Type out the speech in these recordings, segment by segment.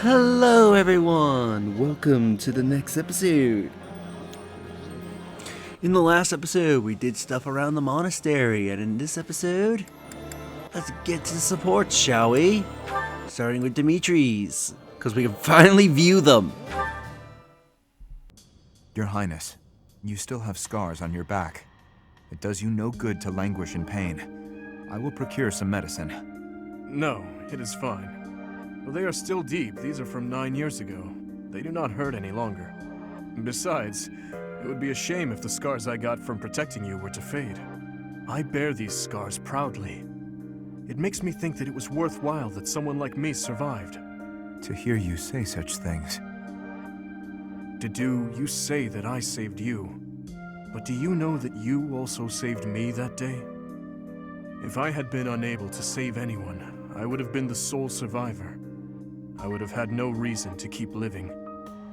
Hello everyone! Welcome to the next episode. In the last episode, we did stuff around the monastery, and in this episode, let's get to the supports, shall we? Starting with Dimitri's, because we can finally view them. Your Highness, you still have scars on your back. It does you no good to languish in pain. I will procure some medicine. No, it is fine. Though they are still deep, these are from 9 years ago. They do not hurt any longer. Besides, it would be a shame if the scars I got from protecting you were to fade. I bear these scars proudly. It makes me think that it was worthwhile that someone like me survived. To hear you say such things. Didu, you say that I saved you. But do you know that you also saved me that day? If I had been unable to save anyone, I would have been the sole survivor. I would have had no reason to keep living.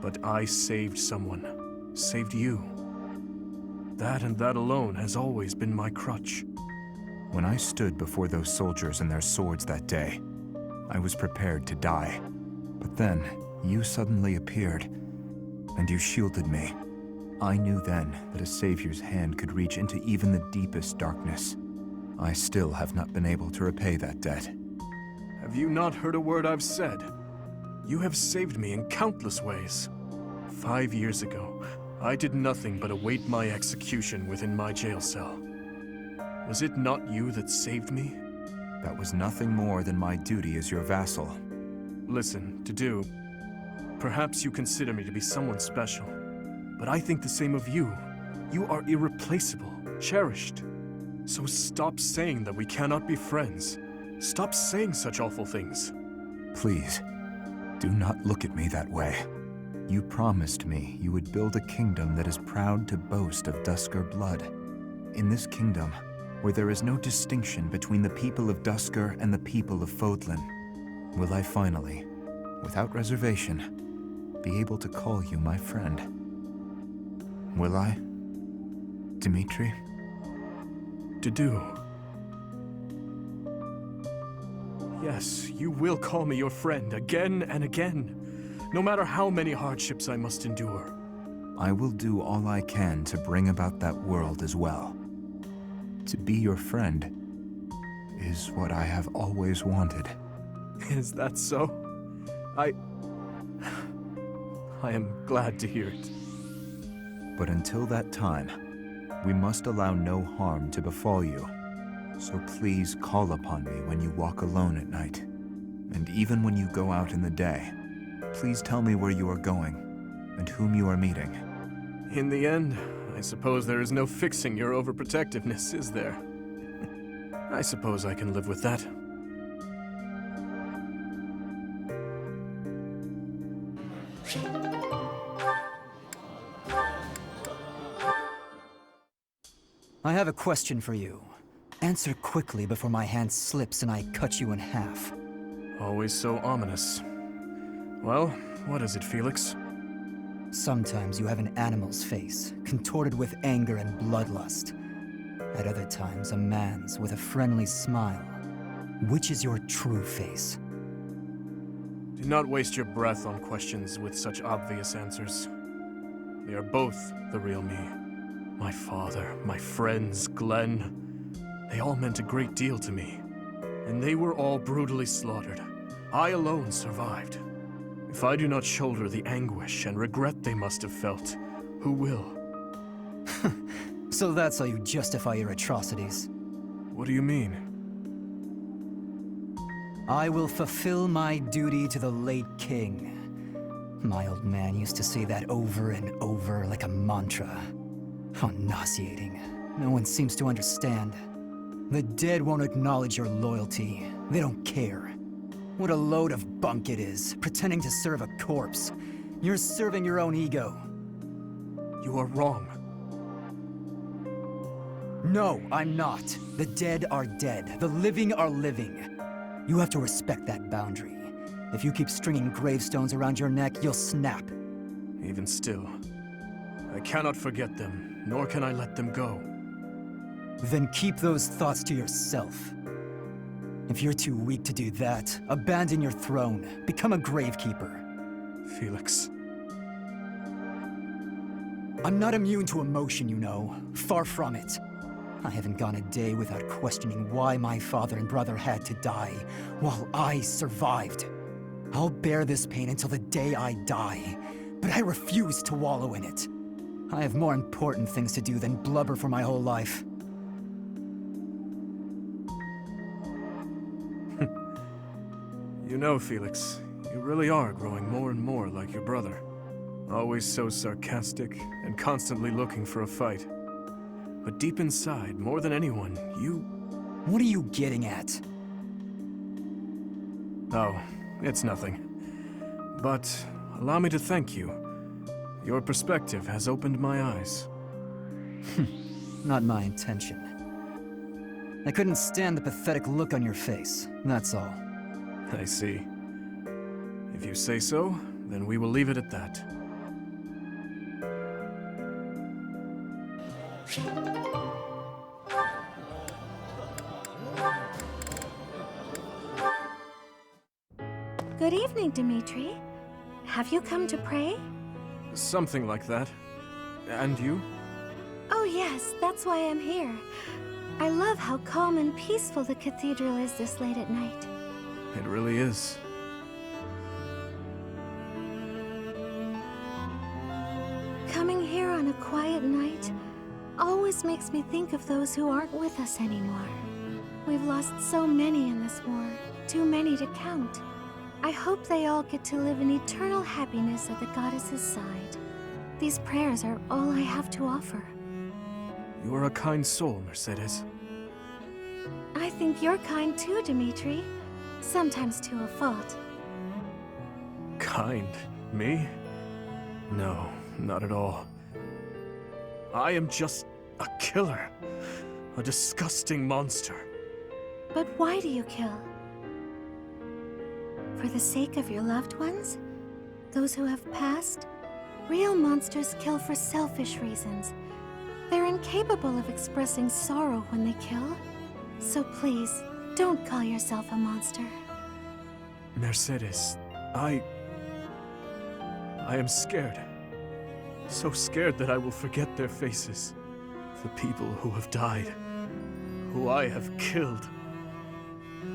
But I saved someone. Saved you. That and that alone has always been my crutch. When I stood before those soldiers and their swords that day, I was prepared to die. But then, you suddenly appeared, and you shielded me. I knew then that a savior's hand could reach into even the deepest darkness. I still have not been able to repay that debt. Have you not heard a word I've said? You have saved me in countless ways. 5 years ago, I did nothing but await my execution within my jail cell. Was it not you that saved me? That was nothing more than my duty as your vassal. Listen, Didu, perhaps you consider me to be someone special, but I think the same of you. You are irreplaceable, cherished. So stop saying that we cannot be friends. Stop saying such awful things. Please, do not look at me that way. You promised me you would build a kingdom that is proud to boast of Duscar blood. In this kingdom, where there is no distinction between the people of Duscar and the people of Fodlan, will I finally, without reservation, be able to call you my friend? Will I, Dimitri? Didu. Yes, you will call me your friend again and again, no matter how many hardships I must endure. I will do all I can to bring about that world as well. To be your friend is what I have always wanted. Is that so? I am glad to hear it. But until that time, we must allow no harm to befall you. So please call upon me when you walk alone at night. And even when you go out in the day, please tell me where you are going and whom you are meeting. In the end, I suppose there is no fixing your overprotectiveness, is there? I suppose I can live with that. I have a question for you. Answer quickly before my hand slips and I cut you in half. Always so ominous. Well, what is it, Felix? Sometimes you have an animal's face, contorted with anger and bloodlust. At other times, a man's with a friendly smile. Which is your true face? Do not waste your breath on questions with such obvious answers. They are both the real me. My father, my friends, Glenn. They all meant a great deal to me. And they were all brutally slaughtered. I alone survived. If I do not shoulder the anguish and regret they must have felt, who will? So that's how you justify your atrocities. What do you mean? I will fulfill my duty to the late king. My old man used to say that over and over like a mantra. How nauseating. No one seems to understand. The dead won't acknowledge your loyalty. They don't care. What a load of bunk it is, pretending to serve a corpse. You're serving your own ego. You are wrong. No, I'm not. The dead are dead. The living are living. You have to respect that boundary. If you keep stringing gravestones around your neck, you'll snap. Even still, I cannot forget them, nor can I let them go. Then keep those thoughts to yourself. If you're too weak to do that, abandon your throne. Become a gravekeeper. Felix. I'm not immune to emotion, you know. Far from it. I haven't gone a day without questioning why my father and brother had to die, while I survived. I'll bear this pain until the day I die, but I refuse to wallow in it. I have more important things to do than blubber for my whole life. You know, Felix, you really are growing more and more like your brother. Always so sarcastic and constantly looking for a fight. But deep inside, more than anyone, you... What are you getting at? Oh, it's nothing. But allow me to thank you. Your perspective has opened my eyes. Not my intention. I couldn't stand the pathetic look on your face, that's all. I see. If you say so, then we will leave it at that. Good evening, Dimitri. Have you come to pray? Something like that. And you? Oh yes, that's why I'm here. I love how calm and peaceful the cathedral is this late at night. It really is. Coming here on a quiet night always makes me think of those who aren't with us anymore. We've lost so many in this war, too many to count. I hope they all get to live in eternal happiness at the goddess's side. These prayers are all I have to offer. You are a kind soul, Mercedes. I think you're kind too, Dimitri. Sometimes to a fault. Kind? Me? No, not at all. I am just a killer. A disgusting monster. But why do you kill? For the sake of your loved ones? Those who have passed? Real monsters kill for selfish reasons. They're incapable of expressing sorrow when they kill. So please, don't call yourself a monster. Mercedes, I am scared. So scared that I will forget their faces. The people who have died. Who I have killed.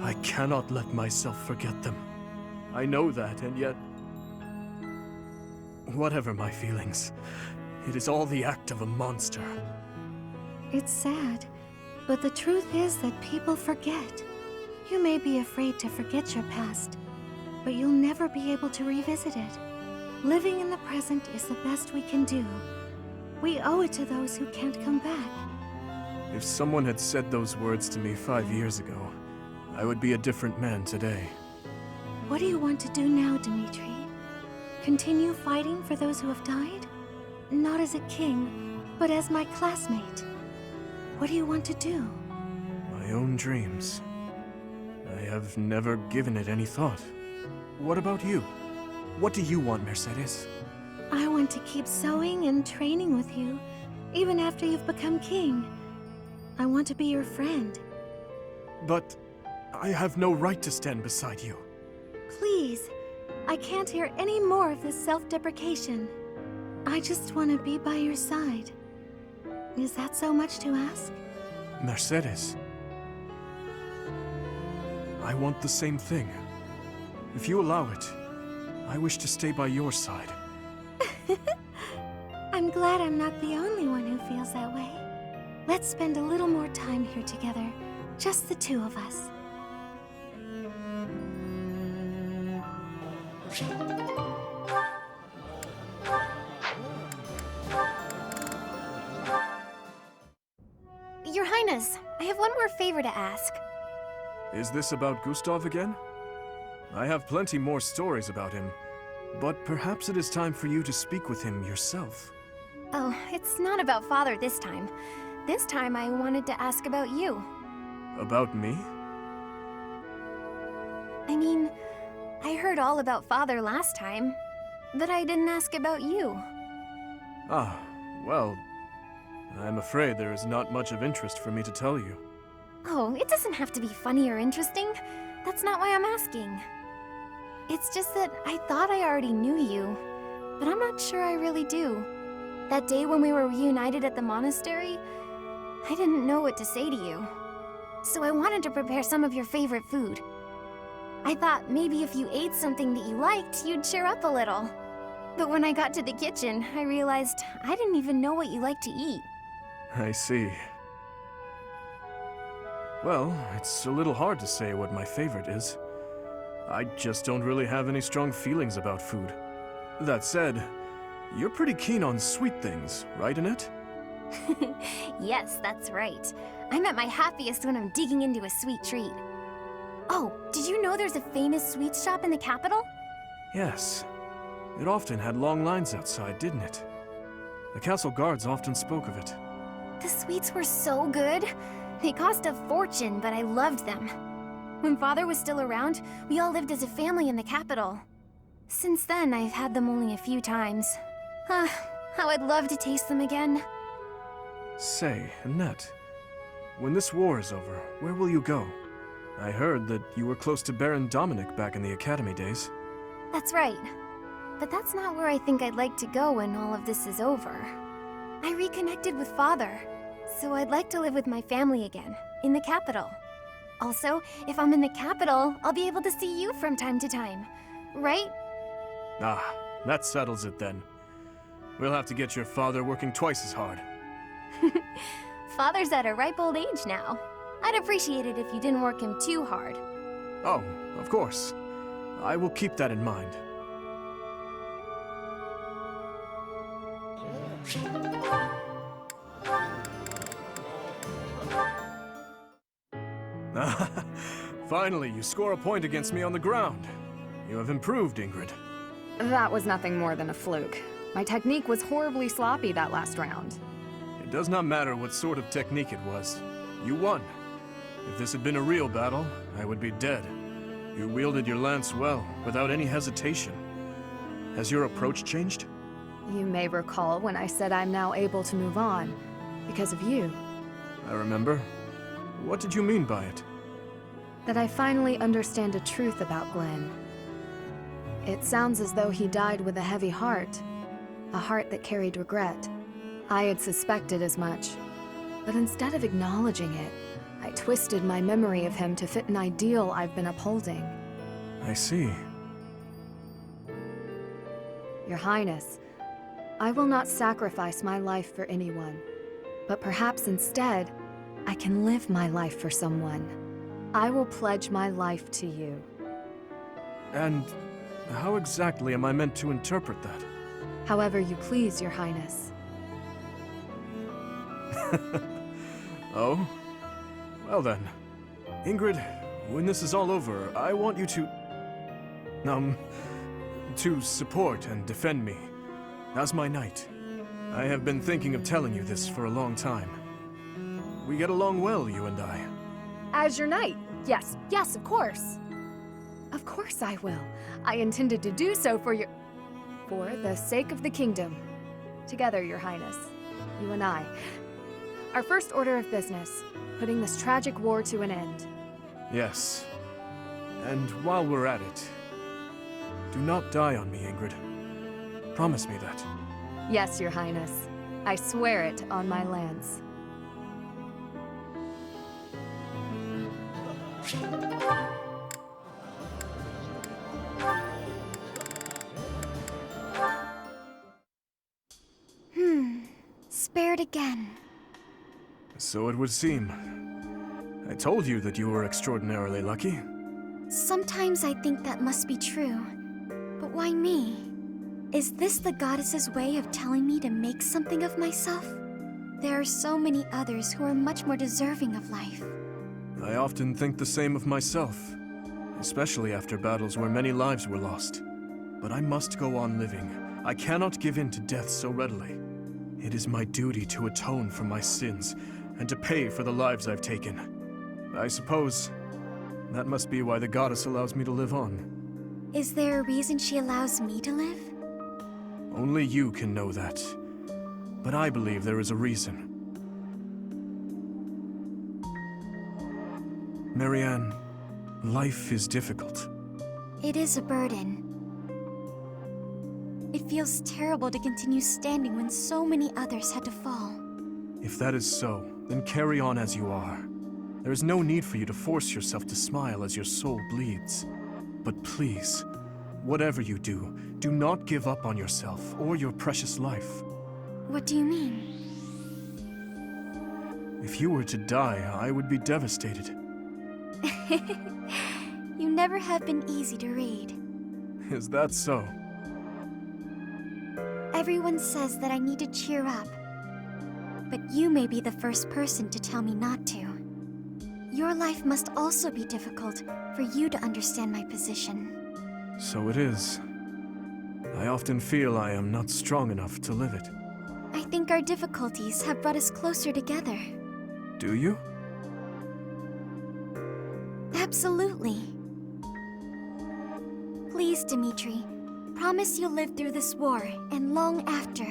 I cannot let myself forget them. I know that, and yet... Whatever my feelings, it is all the act of a monster. It's sad, but the truth is that people forget. You may be afraid to forget your past, but you'll never be able to revisit it. Living in the present is the best we can do. We owe it to those who can't come back. If someone had said those words to me 5 years ago, I would be a different man today. What do you want to do now, Dimitri? Continue fighting for those who have died? Not as a king, but as my classmate. What do you want to do? My own dreams. I have never given it any thought. What about you? What do you want, Mercedes? I want to keep sewing and training with you, even after you've become king. I want to be your friend. But I have no right to stand beside you. Please, I can't hear any more of this self-deprecation. I just want to be by your side. Is that so much to ask? Mercedes. I want the same thing. If you allow it, I wish to stay by your side. I'm glad I'm not the only one who feels that way. Let's spend a little more time here together, just the two of us. Your Highness, I have one more favor to ask. Is this about Gustav again? I have plenty more stories about him, but perhaps it is time for you to speak with him yourself. Oh, it's not about Father this time. This time I wanted to ask about you. About me? I mean, I heard all about Father last time, but I didn't ask about you. Ah, well, I'm afraid there is not much of interest for me to tell you. Oh, it doesn't have to be funny or interesting. That's not why I'm asking. It's just that I thought I already knew you, but I'm not sure I really do. That day when we were reunited at the monastery, I didn't know what to say to you. So I wanted to prepare some of your favorite food. I thought maybe if you ate something that you liked, you'd cheer up a little. But when I got to the kitchen, I realized I didn't even know what you like to eat. I see. Well, it's a little hard to say what my favorite is. I just don't really have any strong feelings about food. That said, you're pretty keen on sweet things, right, Annette? Yes, that's right. I'm at my happiest when I'm digging into a sweet treat. Oh, did you know there's a famous sweets shop in the capital? Yes. It often had long lines outside, didn't it? The castle guards often spoke of it. The sweets were so good. They cost a fortune, but I loved them. When Father was still around, we all lived as a family in the capital. Since then, I've had them only a few times. How I'd love to taste them again. Say, Annette, when this war is over, where will you go? I heard that you were close to Baron Dominic back in the academy days. That's right. But that's not where I think I'd like to go when all of this is over. I reconnected with Father, so I'd like to live with my family again, in the capital. Also, if I'm in the capital, I'll be able to see you from time to time, right? Ah, that settles it then. We'll have to get your father working twice as hard. Father's at a ripe old age now. I'd appreciate it if you didn't work him too hard. Oh, of course. I will keep that in mind. Finally, you score a point against me on the ground. You have improved, Ingrid. That was nothing more than a fluke. My technique was horribly sloppy that last round. It does not matter what sort of technique it was. You won. If this had been a real battle, I would be dead. You wielded your lance well, without any hesitation. Has your approach changed? You may recall when I said I'm now able to move on, because of you. I remember. What did you mean by it? That I finally understand a truth about Glenn. It sounds as though he died with a heavy heart. A heart that carried regret. I had suspected as much. But instead of acknowledging it, I twisted my memory of him to fit an ideal I've been upholding. I see. Your Highness, I will not sacrifice my life for anyone. But perhaps instead, I can live my life for someone. I will pledge my life to you. And how exactly am I meant to interpret that? However you please, Your Highness. Oh? Well then. Ingrid, when this is all over, I want you to support and defend me. As my knight. I have been thinking of telling you this for a long time. We get along well, you and I. As your knight? Yes, yes, of course. Of course I will. I intended to do so for the sake of the kingdom. Together, Your Highness. You and I. Our first order of business, putting this tragic war to an end. Yes. And while we're at it, do not die on me, Ingrid. Promise me that. Yes, Your Highness. I swear it on my lance. Spared again. So it would seem. I told you that you were extraordinarily lucky. Sometimes I think that must be true. But why me? Is this the goddess's way of telling me to make something of myself? There are so many others who are much more deserving of life. I often think the same of myself, especially after battles where many lives were lost. But I must go on living. I cannot give in to death so readily. It is my duty to atone for my sins and to pay for the lives I've taken. I suppose that must be why the goddess allows me to live on. Is there a reason she allows me to live? Only you can know that. But I believe there is a reason. Marianne, life is difficult. It is a burden. It feels terrible to continue standing when so many others had to fall. If that is so, then carry on as you are. There is no need for you to force yourself to smile as your soul bleeds. But please, whatever you do, do not give up on yourself or your precious life. What do you mean? If you were to die, I would be devastated. You never have been easy to read. Is that so? Everyone says that I need to cheer up. But you may be the first person to tell me not to. Your life must also be difficult for you to understand my position. So it is. I often feel I am not strong enough to live it. I think our difficulties have brought us closer together. Do you? Absolutely. Please, Dimitri, promise you'll live through this war and long after.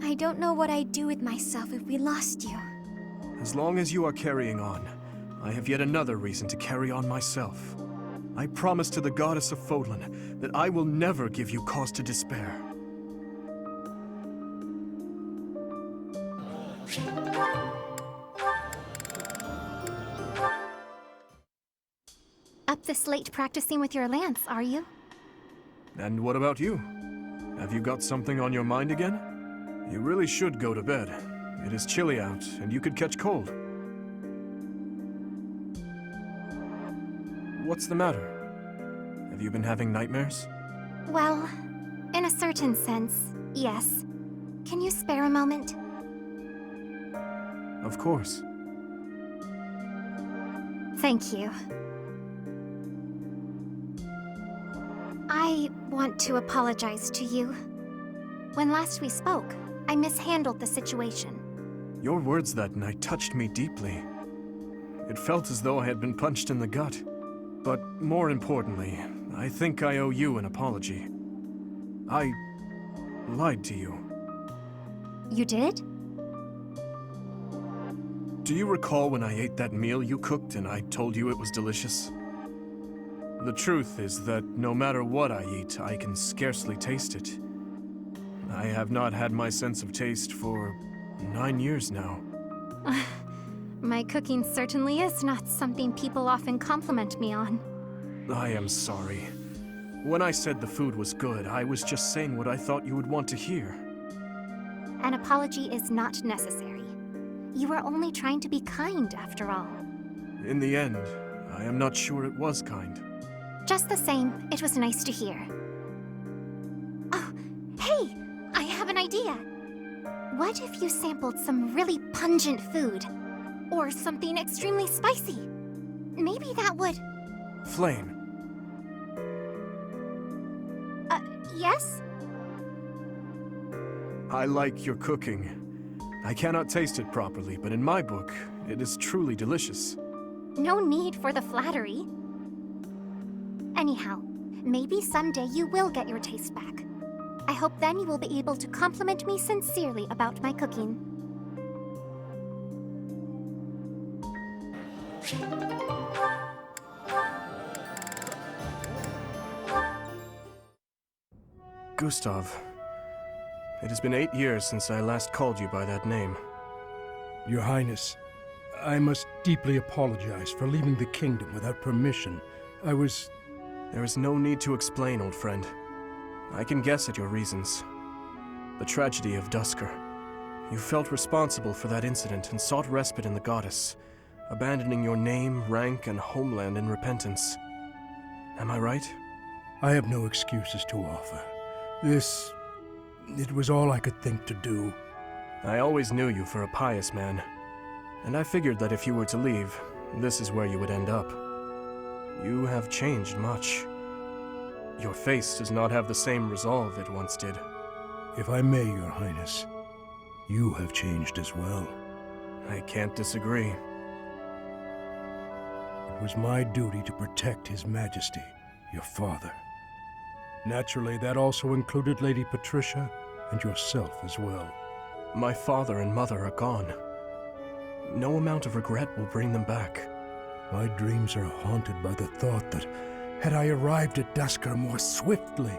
I don't know what I'd do with myself if we lost you. As long as you are carrying on, I have yet another reason to carry on myself. I promise to the goddess of Fodlan that I will never give you cause to despair. Up this late practicing with your lance, are you? And what about you? Have you got something on your mind again? You really should go to bed. It is chilly out, and you could catch cold. What's the matter? Have you been having nightmares? Well, in a certain sense, yes. Can you spare a moment? Of course. Thank you. I want to apologize to you. When last we spoke, I mishandled the situation. Your words that night touched me deeply. It felt as though I had been punched in the gut. But more importantly, I think I owe you an apology. I lied to you. You did? Do you recall when I ate that meal you cooked and I told you it was delicious? The truth is that no matter what I eat, I can scarcely taste it. I have not had my sense of taste for 9 years now. My cooking certainly is not something people often compliment me on. I am sorry. When I said the food was good, I was just saying what I thought you would want to hear. An apology is not necessary. You were only trying to be kind, after all. In the end, I am not sure it was kind. Just the same, it was nice to hear. Oh, hey! I have an idea! What if you sampled some really pungent food? Or something extremely spicy? Maybe that would... Flame. Yes? I like your cooking. I cannot taste it properly, but in my book, it is truly delicious. No need for the flattery. Anyhow, maybe someday you will get your taste back. I hope then you will be able to compliment me sincerely about my cooking. Gustav, it has been 8 years since I last called you by that name. Your Highness, I must deeply apologize for leaving the kingdom without permission. There is no need to explain, old friend. I can guess at your reasons. The tragedy of Duscur. You felt responsible for that incident and sought respite in the goddess, abandoning your name, rank, and homeland in repentance. Am I right? I have no excuses to offer. It was all I could think to do. I always knew you for a pious man, and I figured that if you were to leave, this is where you would end up. You have changed much. Your face does not have the same resolve it once did. If I may, Your Highness, you have changed as well. I can't disagree. It was my duty to protect His Majesty, your father. Naturally, that also included Lady Patricia and yourself as well. My father and mother are gone. No amount of regret will bring them back. My dreams are haunted by the thought that had I arrived at Duscur more swiftly...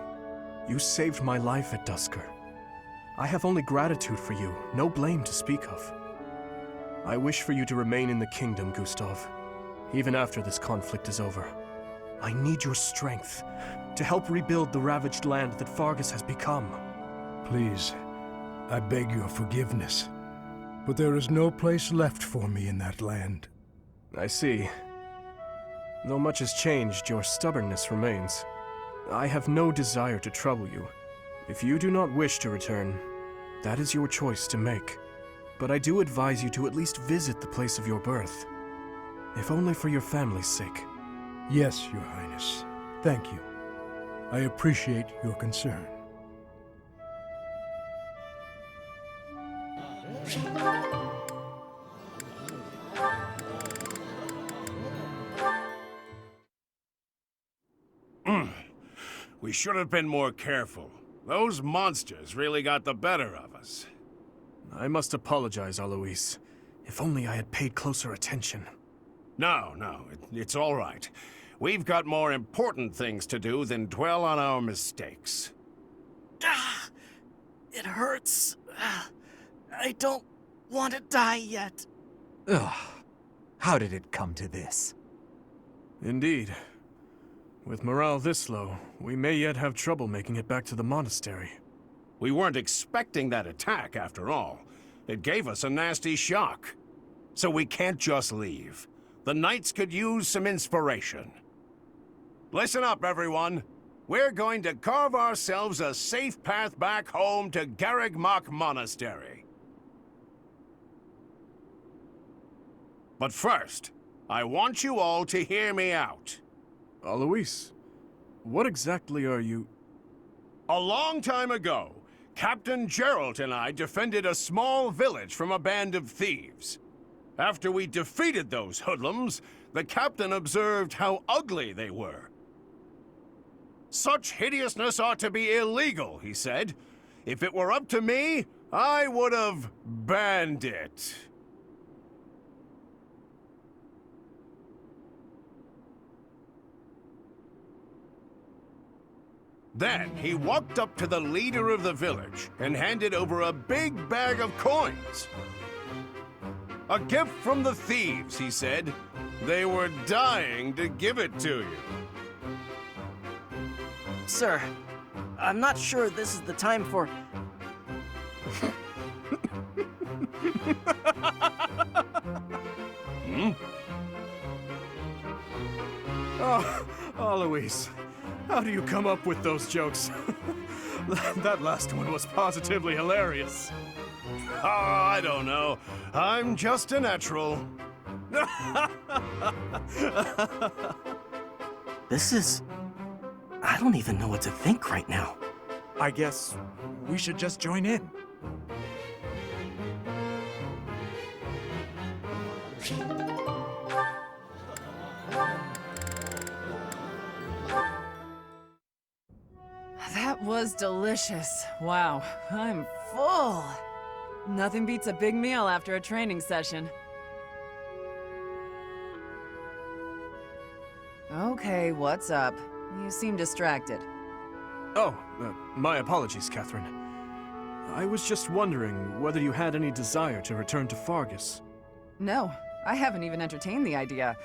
You saved my life at Duscur. I have only gratitude for you, no blame to speak of. I wish for you to remain in the kingdom, Gustav, even after this conflict is over. I need your strength to help rebuild the ravaged land that Fargus has become. Please, I beg your forgiveness, but there is no place left for me in that land. I see. Though much has changed, your stubbornness remains. I have no desire to trouble you. If you do not wish to return, that is your choice to make. But I do advise you to at least visit the place of your birth, if only for your family's sake. Yes, Your Highness. Thank you. I appreciate your concern. We should have been more careful. Those monsters really got the better of us. I must apologize, Alois. If only I had paid closer attention. No, it's all right. We've got more important things to do than dwell on our mistakes. It hurts. I don't want to die yet. Ugh. How did it come to this? Indeed. With morale this low, we may yet have trouble making it back to the monastery. We weren't expecting that attack, after all. It gave us a nasty shock. So we can't just leave. The Knights could use some inspiration. Listen up, everyone. We're going to carve ourselves a safe path back home to Garrigmach Monastery. But first, I want you all to hear me out. Alois, what exactly are you... A long time ago, Captain Geralt and I defended a small village from a band of thieves. After we defeated those hoodlums, the captain observed how ugly they were. Such hideousness ought to be illegal, he said. If it were up to me, I would have banned it. Then he walked up to the leader of the village and handed over a big bag of coins. A gift from the thieves, he said. They were dying to give it to you. Sir, I'm not sure this is the time for... Oh, Alois, how do you come up with those jokes? That last one was positively hilarious. Oh, I don't know. I'm just a natural. This is... I don't even know what to think right now. I guess we should just join in. That was delicious. Wow, I'm full. Nothing beats a big meal after a training session. Okay, what's up? You seem distracted. Oh, my apologies, Catherine. I was just wondering whether you had any desire to return to Fargus. No, I haven't even entertained the idea.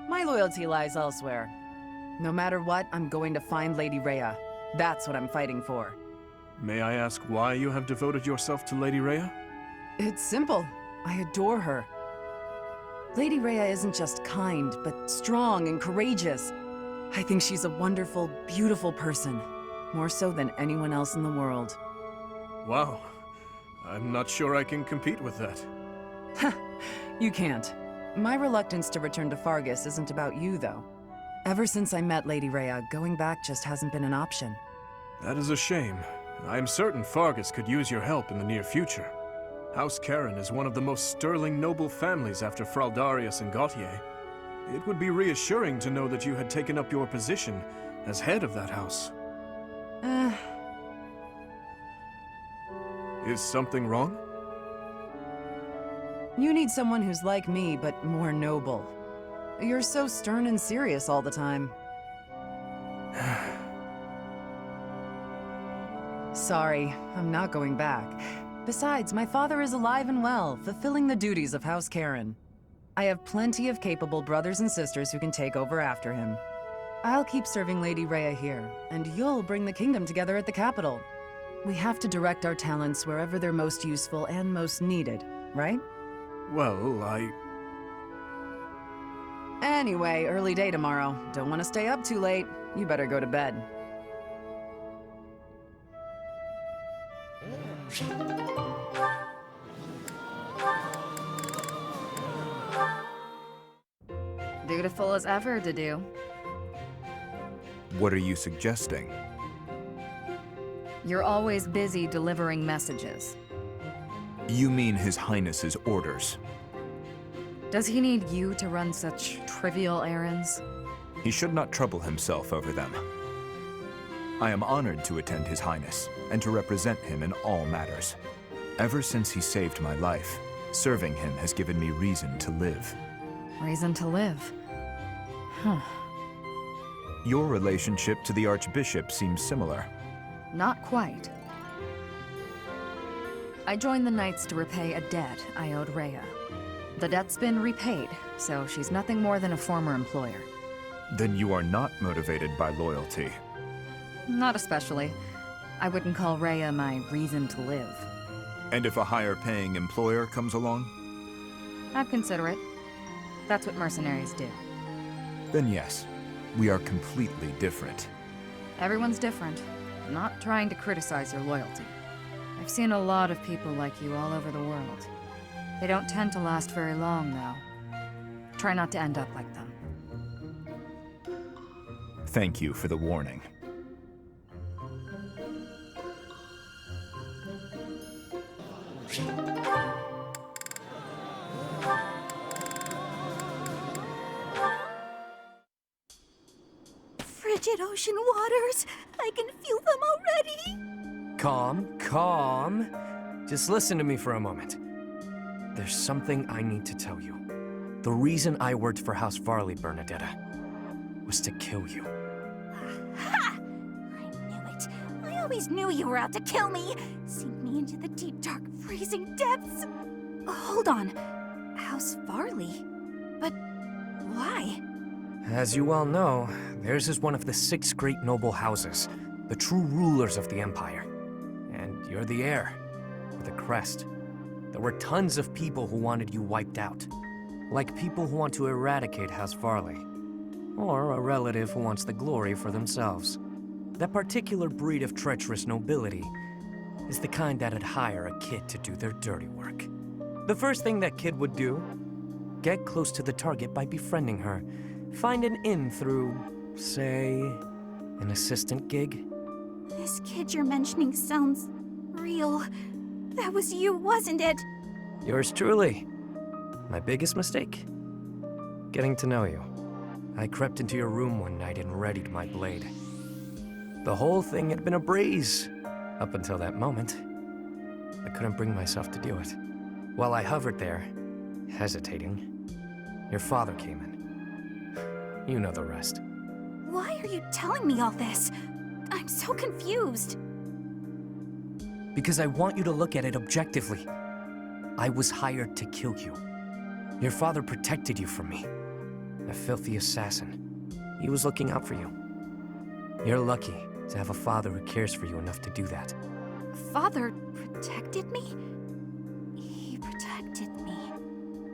My loyalty lies elsewhere. No matter what, I'm going to find Lady Rhea. That's what I'm fighting for. May I ask why you have devoted yourself to Lady Rhea? It's simple. I adore her. Lady Rhea isn't just kind, but strong and courageous. I think she's a wonderful, beautiful person. More so than anyone else in the world. Wow. I'm not sure I can compete with that. You can't. My reluctance to return to Fargus isn't about you, though. Ever since I met Lady Rhea, going back just hasn't been an option. That is a shame. I'm certain Fargus could use your help in the near future. House Karen is one of the most sterling noble families after Fraldarius and Gautier. It would be reassuring to know that you had taken up your position as head of that house. Is something wrong? You need someone who's like me, but more noble. You're so stern and serious all the time. Sorry, I'm not going back. Besides, my father is alive and well, fulfilling the duties of House Karen. I have plenty of capable brothers and sisters who can take over after him. I'll keep serving Lady Rhea here, and you'll bring the kingdom together at the capital. We have to direct our talents wherever they're most useful and most needed, right? Well, Anyway, early day tomorrow. Don't want to stay up too late. You better go to bed. Dutiful as ever, Dedu. What are you suggesting? You're always busy delivering messages. You mean His Highness's orders? Does he need you to run such trivial errands? He should not trouble himself over them. I am honored to attend His Highness, and to represent him in all matters. Ever since he saved my life, serving him has given me reason to live. Reason to live. Huh. Your relationship to the Archbishop seems similar. Not quite. I joined the Knights to repay a debt I owed Rhea. The debt's been repaid, so she's nothing more than a former employer. Then you are not motivated by loyalty. Not especially. I wouldn't call Rhea my reason to live. And if a higher-paying employer comes along? I'd consider it. That's what mercenaries do. Then yes, we are completely different. Everyone's different. I'm not trying to criticize your loyalty. I've seen a lot of people like you all over the world. They don't tend to last very long, though. Try not to end up like them. Thank you for the warning. Frigid ocean waters! I can feel them already! calm. Just listen to me for a moment. There's something I need to tell you. The reason I worked for House Varley, Bernadetta, was to kill you. Ha! I knew it. I always knew you were out to kill me! Sink me into the deep, dark, freezing depths! Hold on. House Varley? But why? As you well know, theirs is one of the 6 great noble houses, the true rulers of the Empire. And you're the heir, with a crest. There were tons of people who wanted you wiped out. Like people who want to eradicate House Varley. Or a relative who wants the glory for themselves. That particular breed of treacherous nobility is the kind that'd hire a kid to do their dirty work. The first thing that kid would do, get close to the target by befriending her. Find an in through, say, an assistant gig. This kid you're mentioning sounds real. That was you, wasn't it? Yours truly. My biggest mistake? Getting to know you. I crept into your room one night and readied my blade. The whole thing had been a breeze, up until that moment. I couldn't bring myself to do it. While I hovered there, hesitating, your father came in. You know the rest. Why are you telling me all this? I'm so confused. Because I want you to look at it objectively. I was hired to kill you. Your father protected you from me. A filthy assassin. He was looking out for you. You're lucky to have a father who cares for you enough to do that. Father protected me? He protected me.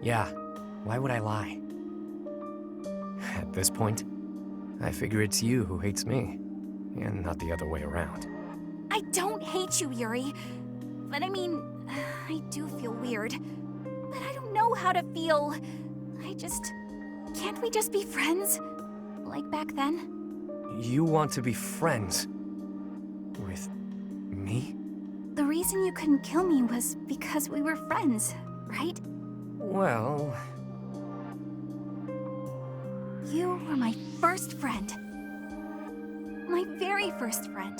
Yeah, why would I lie? At this point, I figure it's you who hates me, and not the other way around. I don't hate you, Yuri. But I mean, I do feel weird. But I don't know how to feel. Can't we just be friends? Like back then? You want to be friends with me? The reason you couldn't kill me was because we were friends, right? Well... You were my first friend. My very first friend.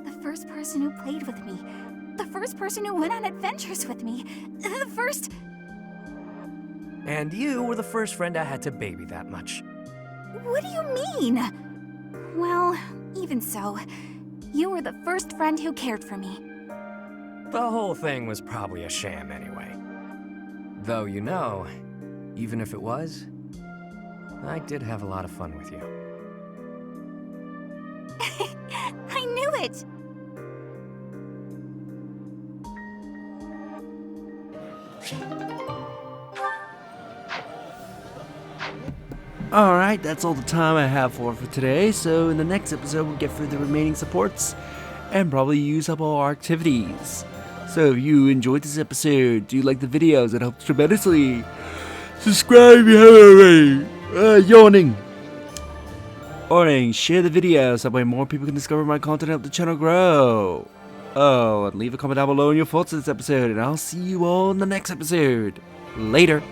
The first person who played with me. The first person who went on adventures with me. The first... And you were the first friend I had to baby that much. What do you mean? Well, even so, you were the first friend who cared for me. The whole thing was probably a sham anyway. Though, you know, even if it was, I did have a lot of fun with you. I knew it! Alright, that's all the time I have for today, so in the next episode we'll get through the remaining supports and probably use up all our activities. So if you enjoyed this episode, do you like the videos? It helps tremendously. Subscribe if you haven't already. Yawning. Share the video so that way more people can discover my content and help the channel grow. Oh, and leave a comment down below on your thoughts on this episode, and I'll see you all in the next episode. Later.